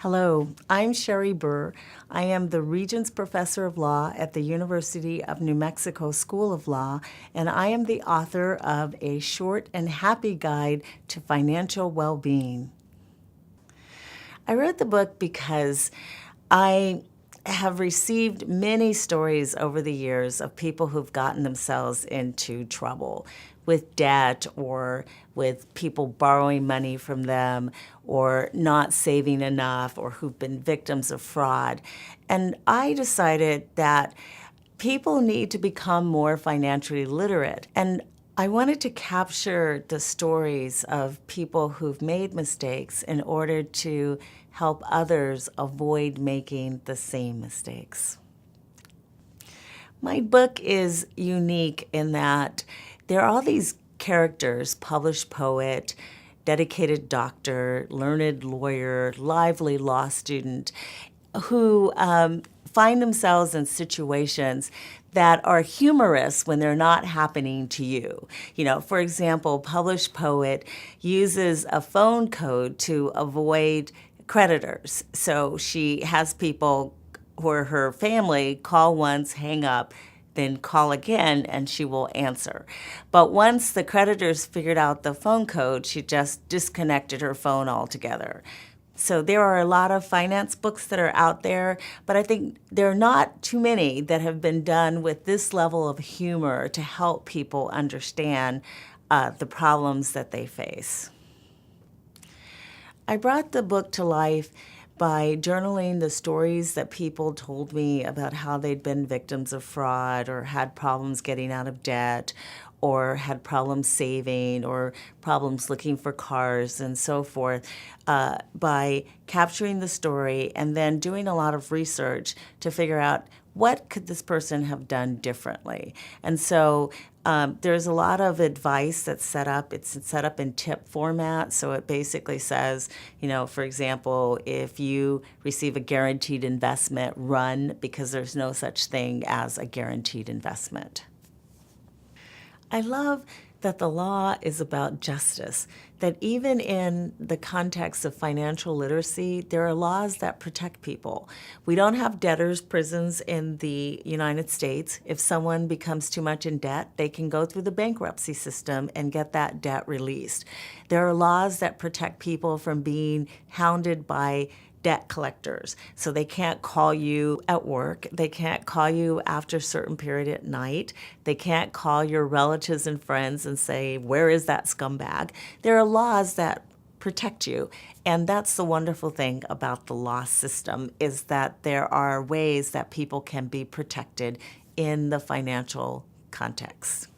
Hello, I'm Sherry Burr. I am the Regents Professor of Law at the University of New Mexico School of Law, and I am the author of A Short and Happy Guide to Financial Well-Being. I wrote the book because I have received many stories over the years of people who've gotten themselves into trouble with debt or with people borrowing money from them or not saving enough or who've been victims of fraud. And I decided that people need to become more financially literate. And I wanted to capture the stories of people who've made mistakes in order to help others avoid making the same mistakes. My book is unique in that there are all these characters: published poet, dedicated doctor, learned lawyer, lively law student, who find themselves in situations that are humorous when they're not happening to you. You know, for example, published poet uses a phone code to avoid creditors. So she has people who are her family call once, hang up, then call again, and she will answer. But once the creditors figured out the phone code, she just disconnected her phone altogether. So there are a lot of finance books that are out there, but I think there are not too many that have been done with this level of humor to help people understand the problems that they face. I brought the book to life by journaling the stories that people told me about how they'd been victims of fraud or had problems getting out of debt or had problems saving or problems looking for cars and so forth, by capturing the story and then doing a lot of research to figure out what could this person have done differently. And so there's a lot of advice that's set up. It's set up in tip format, so it basically says, you know, for example, if you receive a guaranteed investment, run, because there's no such thing as a guaranteed investment. I love that the law is about justice, that even in the context of financial literacy, there are laws that protect people. We don't have debtors' prisons in the United States. If someone becomes too much in debt, they can go through the bankruptcy system and get that debt released. There are laws that protect people from being hounded by debt collectors. So they can't call you at work. They can't call you after a certain period at night. They can't call your relatives and friends and say, "Where is that scumbag?" There are laws that protect you. And that's the wonderful thing about the law system, is that there are ways that people can be protected in the financial context.